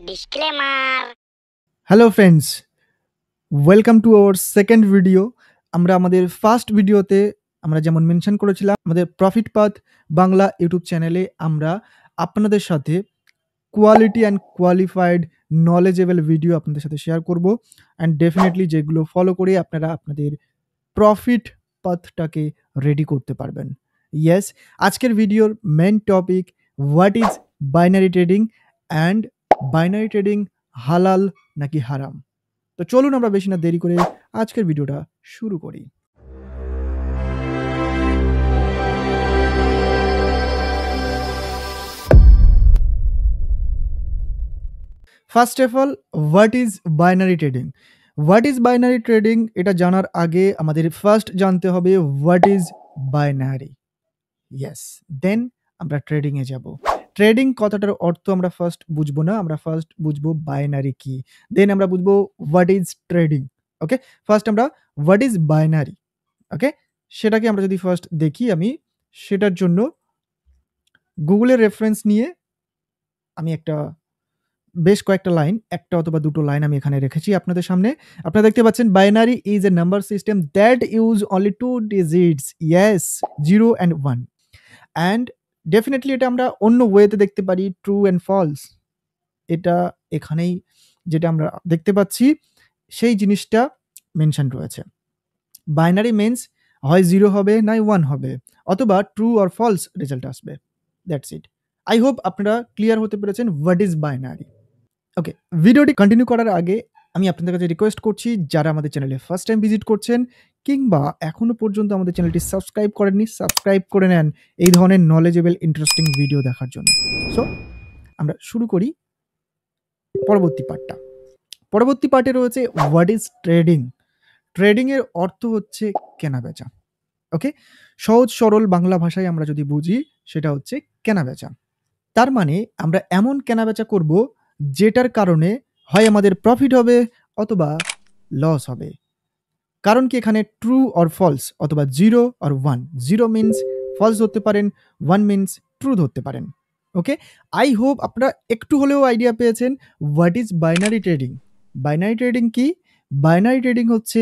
Disclaimer. Hello friends, welcome to our second video. আমরা আমাদের first ভিডিওতে আমরা যেমন মেনশন করেছিলাম, আমাদের প্রফিট পাথ বাংলা ইউটিউব চ্যানেলে আমরা আপনাদের সাথে quality and qualified knowledgeable video আপনাদের সাথে শেয়ার করব, অ্যান্ড ডেফিনেটলি যেগুলো ফলো করে আপনারা আপনাদের প্রফিট পাথটাকে রেডি করতে পারবেন। ইয়েস, আজকের ভিডিওর main topic what is binary trading and binary trading হালাল নাকি হারাম। তো চলুন আমরা বেশি না দেরি করে আজকের ভিডিওটা শুরু করি। First of all, what is binary trading? What is binary trading এটা জানার আগে আমাদের ফার্স্ট জানতে হবে হোয়াট ইজ বাইনারি। ইয়েস, দেন আমরা ট্রেডিংয়ে যাব। ট্রেডিং কথাটার অর্থ আমরা ফার্স্ট বুঝবো না, আমরা ফার্স্ট বুঝবো বাইনারি কি, দেন আমরা বুঝবো what is trading. Okay, first আমরা হোয়াট ইজ বাইনারি, ওকে, সেটাকে আমরা যদি ফার্স্ট দেখি, আমি সেটার জন্য গুগলের রেফারেন্স নিয়ে আমি বেশ কয়েকটা লাইন, একটা অথবা দুটো লাইন আমি এখানে রেখেছি আপনাদের সামনে। আপনারা দেখতে পাচ্ছেন, binary is a number system that use only two digits, yes, 0 and 1, and definitely এটা আমরা অন্য ওয়েতে দেখতে পারি, ট্রু অ্যান্ড ফলস। এটা এখানেই যেটা আমরা দেখতে পাচ্ছি সেই জিনিসটা মেনশন রয়েছে। বাইনারি মিনস হয় 0 হবে, নয় 1 হবে, অথবা ট্রু অর ফলস রেজাল্ট আসবে। That's it. আই হোপ আপনারা ক্লিয়ার হতে পেরেছেন হোয়াট ইজ বাইনারি। ওকে, ভিডিওটি কন্টিনিউ করার আগে আমি আপনাদের কাছে রিকোয়েস্ট করছি, যারা আমাদের চ্যানেলে ফার্স্ট টাইম ভিজিট করছেন কিংবা এখনো পর্যন্ত আমাদের চ্যানেলটি সাবস্ক্রাইব করেননি, সাবস্ক্রাইব করে নেন এই ধরনের নলেজেবল ইন্টারেস্টিং ভিডিও দেখার জন্য। সো আমরা শুরু করি পরবর্তী পার্টটা। পরবর্তী পার্টে রয়েছে হোয়াট ইজ ট্রেডিং। ট্রেডিং এর অর্থ হচ্ছে কেনা বেচা। ওকে, সহজ সরল বাংলা ভাষায় আমরা যদি বুঝি, সেটা হচ্ছে কেনা বেচা। তার মানে আমরা এমন কেনা বেচা করব যেটার কারণে হয় আমাদের প্রফিট হবে অথবা লস হবে। কারণ কি, এখানে ট্রু অর ফলস অথবা 0 অর 1, 0 মিনস ফলস ধরতে পারেন, 1 মিনস ট্রু ধরতে পারেন। ওকে, আই হোপ আপনারা একটু হলেও আইডিয়া পেয়েছেন what is binary trading. Binary trading কি? বাইনারি ট্রেডিং হচ্ছে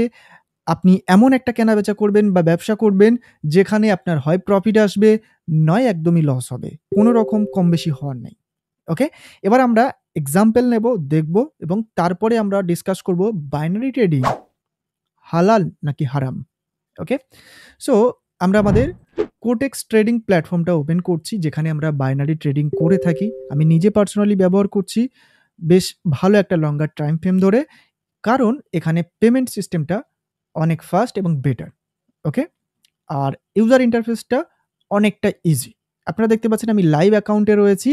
আপনি এমন একটা কেনাবেচা করবেন বা ব্যবসা করবেন যেখানে আপনার হয় প্রফিট আসবে, নয় একদমই লস হবে, কোনো রকম কম বেশি হওয়ার নেই। ওকে, এবার আমরা এক্সাম্পল নেব, দেখব, এবং তারপরে আমরা ডিসকাস করব বাইনারি ট্রেডিং হালাল নাকি হারাম। ওকে, সো আমরা আমাদের কোটেক্স ট্রেডিং প্ল্যাটফর্মটা ওপেন করছি, যেখানে আমরা বাইনারি ট্রেডিং করে থাকি। আমি নিজে পার্সোনালি ব্যবহার করছি বেশ ভালো একটা লঙ্গার টাইম ফ্রেম ধরে, কারণ এখানে পেমেন্ট সিস্টেমটা অনেক ফাস্ট এবং বেটার। ওকে, আর ইউজার ইন্টারফেসটা অনেকটা ইজি। আপনারা দেখতে পাচ্ছেন আমি লাইভ অ্যাকাউন্টে রয়েছি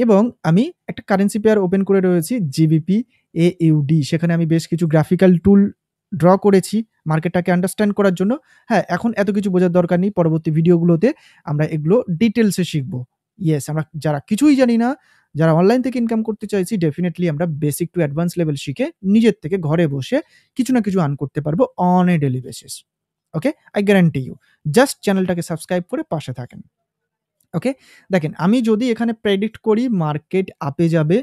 এবং আমি একটা কারেন্সি পেয়ার ওপেন করে রয়েছি, জিবিপি AUD। সেখানে আমি বেশ কিছু গ্রাফিক্যাল টুল ড্র করেছি মার্কেটটাকে আন্ডারস্ট্যান্ড করার জন্য। হ্যাঁ, এখন এত কিছু বোঝার দরকার নেই, পরবর্তী ভিডিওগুলোতে আমরা এগুলো ডিটেলসে শিখব। ইয়েস, আমরা যারা কিছুই জানি না, যারা অনলাইন থেকে ইনকাম করতে চাইছি, ডেফিনেটলি আমরা বেসিক টু অ্যাডভান্স লেভেল শিখে নিজের থেকে ঘরে বসে কিছু না কিছু আর্ন করতে পারবো on a daily basis. Okay, I guarantee you. Just চ্যানেলটাকে সাবস্ক্রাইব করে পাশে থাকেন। ওকে, দেখেন, আমি যদি এখানে প্রেডিক্ট করি মার্কেট আপে যাবে,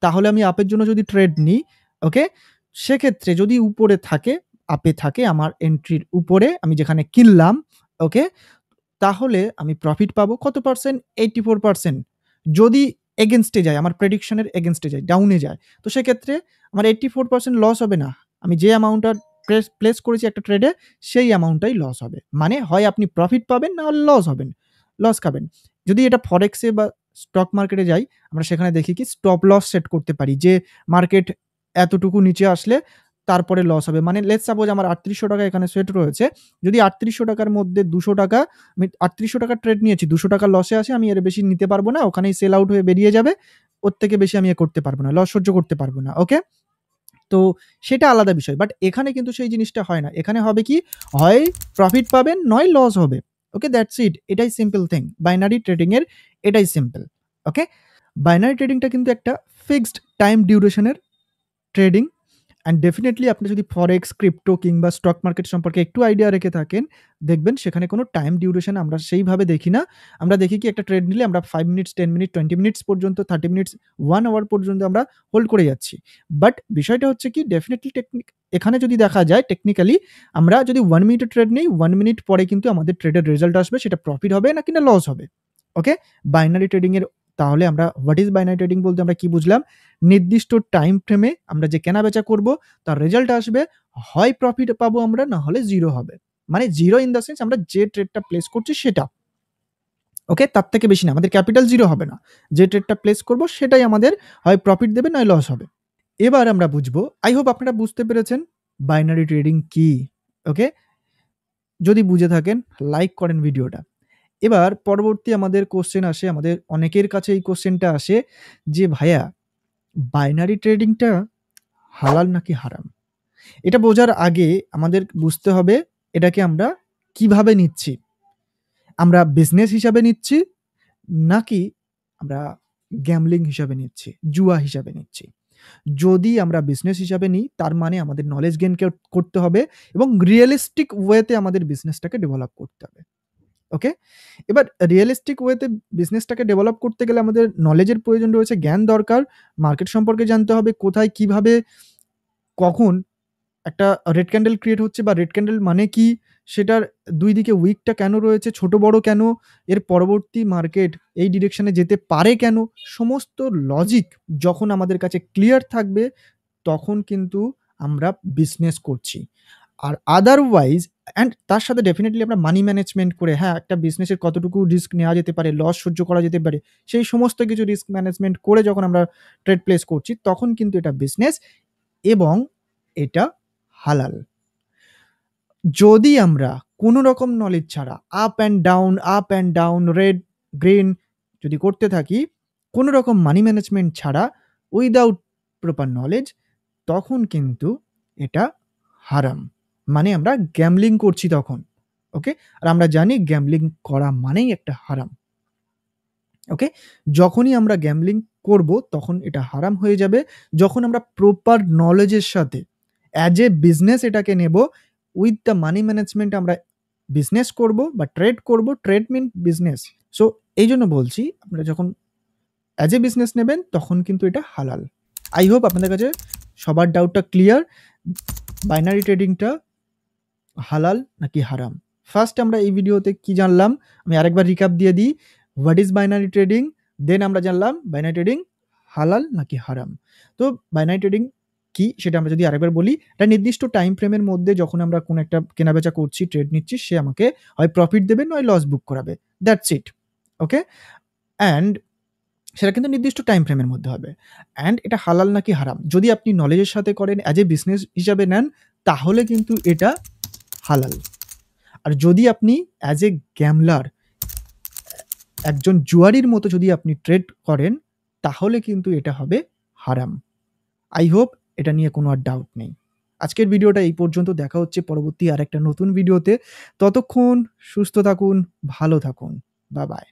তাহলে আমি আপের জন্য যদি ট্রেড নিই, ওকে, সেক্ষেত্রে যদি উপরে থাকে, আপে থাকে, আমার এন্ট্রির উপরে আমি যেখানে কিনলাম, ওকে, তাহলে আমি প্রফিট পাবো কত পার্সেন্ট? 84%। যদি এগেনস্টে যায়, আমার প্রেডিকশনের এগেনস্টে যায়, ডাউনে যায়, তো সেক্ষেত্রে আমার 84% লস হবে না। আমি যে অ্যামাউন্টটা প্লেস করেছি একটা ট্রেডে, সেই অ্যামাউন্টটাই লস হবে। মানে হয় আপনি প্রফিট পাবেন, না হলে লস খাবেন। যদি এটা ফরেক্সে বা স্টক মার্কেটে যাই, আমরা সেখানে দেখি কি স্টপ লস সেট করতে পারি, যে মার্কেট এতটুকু নিচে আসলে তারপরে লস হবে। মানে লেটস সাপোজ আমার ৩৮০০ টাকা এখানে সেট রয়েছে, যদি ৩৮০০ টাকার মধ্যে ২০০ টাকা, আমি ৩৮০০ টাকার ট্রেড নিয়েছি, ২০০ টাকা লসে আসে, আমি এর বেশি নিতে পারবো না, ওখানেই সেল আউট হয়ে বেরিয়ে যাবে। ওর থেকে বেশি আমি করতে পারবো না, লস সহ্য করতে পারবো না। ওকে, তো সেটা আলাদা বিষয়। বাট এখানে কিন্তু সেই জিনিসটা হয় না। এখানে হবে কি, হয় প্রফিট পাবেন, নয় লস হবে। ওকে, দ্যাটস ইট। এটাই সিম্পল থিং। বাইনারি ট্রেডিং এর এটাই সিম্পল। ওকে, বাইনারি ট্রেডিংটা কিন্তু একটা ফিক্সড টাইম ডিউরেশনের ট্রেডিং, অ্যান্ড ডেফিনিটলি আপনি যদি ফরেক্স, ক্রিপ্টো কিংবা স্টক মার্কেট সম্পর্কে একটু আইডিয়া রেখে থাকেন, দেখবেন সেখানে কোনো টাইম ডিউরেশন আমরা সেইভাবে দেখি না। আমরা দেখি কি একটা ট্রেড নিলে আমরা 5 মিনিটস, 10 মিনিট, 20 মিনিটস পর্যন্ত, 30 মিনিটস, 1 আওয়ার পর্যন্ত আমরা হোল্ড করে যাচ্ছি। বাট বিষয়টা হচ্ছে কি ডেফিনিটলি এখানে যদি দেখা যায় টেকনিক্যালি আমরা যদি 1 মিনিটের ট্রেড নেই, 1 মিনিট পরে কিন্তু আমাদের ট্রেডের রেজাল্ট আসবে, সেটা প্রফিট হবে নাকি না লস হবে। ওকে? বাইনারি ট্রেডিং এর তাহলে আমরা হোয়াট ইজ বাইনারি ট্রেডিং বলতে আমরা কি বুঝলাম? নির্দিষ্ট টাইম ফ্রেমে আমরা যে কেনা-বেচা করব তার রেজাল্ট আসবে, হয় প্রফিট পাবো আমরা না হলে 0 হবে। মানে 0 ইন দ্য সেন্স আমরা যে ট্রেডটা প্লেস করছি সেটা। ওকে? তার থেকে বেশি না। আমাদের ক্যাপিটাল 0 হবে না। যে ট্রেডটা প্লেস করব সেটাই আমাদের হয় প্রফিট দেবে নয় লস হবে। এবার আমরা বুঝবো, আই হোপ আপনারা বুঝতে পেরেছেন বাইনারি ট্রেডিং কি? ওকে? যদি বুঝে থাকেন লাইক করেন ভিডিওটা। এবার পরবর্তী আমাদের কোয়েশ্চেন আসে, আমাদের অনেকের কাছে এই কোয়েশ্চেনটা আসে যে, "ভাইয়া বাইনারি ট্রেডিংটা হালাল নাকি হারাম?" এটা বোঝার আগে আমাদের বুঝতে হবে এটাকে আমরা কিভাবে নিচ্ছি? আমরা বিজনেস হিসাবে নিচ্ছি নাকি আমরা গ্যাম্বলিং হিসাবে নিচ্ছি, জুয়া হিসাবে নিচ্ছি? যদি আমরা বিজনেস হিসাবে নিই তার মানে আমাদের নলেজ গেইন করতে হবে এবং রিয়ালিস্টিক ওয়েতে আমাদের বিজনেসটাকে ডেভেলপ করতে হবে। ওকে? এবার রিয়ালিস্টিক ওয়েতে বিজনেসটাকে ডেভেলপ করতে গেলে আমাদের নলেজের প্রয়োজন রয়েছে, জ্ঞান দরকার। মার্কেট সম্পর্কে জানতে হবে কোথায়, কিভাবে, কখন একটা রেড ক্যান্ডেল ক্রিয়েট হচ্ছে বা রেড ক্যান্ডেল মানে কি? সেটার ২ দিকে উইকটা কেন রয়েছে? ছোট বড় কেন? এর পরবর্তী মার্কেট এই ডিরেকশনে যেতে পারে কেন? সমস্ত লজিক যখন আমাদের কাছে ক্লিয়ার থাকবে, তখন কিন্তু আমরা বিজনেস করছি। আর আদারওয়াইজ তার সাথে ডেফিনিটলি আমরা মানি ম্যানেজমেন্ট করে হ্যাঁ, একটা বিজনেসের কতটুকু রিস্ক নেওয়া যেতে পারে, লস সহ্য করা যেতে পারে। সেই সমস্ত কিছু রিস্ক ম্যানেজমেন্ট করে যখন আমরা ট্রেড প্লেস করছি, তখন কিন্তু এটা বিজনেস এবং এটা হালাল। যদি আমরা কোনো রকম নলেজ ছাড়া up and down, red, green যদি করতে থাকি, কোনো রকম মানি ম্যানেজমেন্ট ছাড়া উইথআউট প্রপার নলেজ, তখন কিন্তু এটা হারাম। মানে আমরা গ্যাম্বলিং করছি তখন। ওকে? আর আমরা জানি গ্যাম্বলিং করা মানেই একটা হারাম। ওকে? যখনই আমরা গ্যাম্বলিং করব তখন এটা হারাম হয়ে যাবে। যখন আমরা প্রপার নলেজের সাথে অ্যাজ এ বিজনেস এটাকে নেব, উইথ দ্য মানি ম্যানেজমেন্ট আমরা বিজনেস করব বা ট্রেড করব। ট্রেড মিন বিজনেস। সো এইজন্য বলছি আপনারা যখন অ্যাজ এ বিজনেস নেবেন তখন কিন্তু এটা হালাল। আই হোপ আপনাদের কাছে সবার ডাউটটা ক্লিয়ার। বাইনারি ট্রেডিংটা হালাল নাকি হারাম? ফার্স্ট আমরা এই ভিডিওতে কি জানলাম? আমি আরেকবার রিক্যাপ দিয়ে দিই। What is binary trading? দেন আমরা জানলাম বাইনারি ট্রেডিং হালাল নাকি হারাম? তো বাইনারি ট্রেডিং কি? সেটা আমরা যদি আরেকবার বলি, একটা নির্দিষ্ট টাইম ফ্রেমের মধ্যে যখন আমরা কোনো একটা কেনাবেচা করছি, ট্রেড নিচ্ছি, সে আমাকে হয় প্রফিট দেবে নয় লস বুক করাবে। That's it. ওকে? অ্যান্ড সেটা কিন্তু নির্দিষ্ট টাইম ফ্রেমের মধ্যে হবে। অ্যান্ড এটা হালাল নাকি হারাম? যদি আপনি নলেজের সাথে করেন, অ্যাজ এ বিজনেস হিসাবে নেন, তাহলে কিন্তু এটা হালাল। আর যদি আপনি অ্যাজ এ গ্যামলার, একজন জুয়ারির মতো যদি আপনি ট্রেড করেন, তাহলে কিন্তু এটা হবে হারাম। আই হোপ এটা নিয়ে কোনো আর ডাউট নেই। আজকের ভিডিওটা এই পর্যন্ত। দেখা হচ্ছে পরবর্তী আরেকটা নতুন ভিডিওতে। ততক্ষণ সুস্থ থাকুন, ভালো থাকুন। বাই।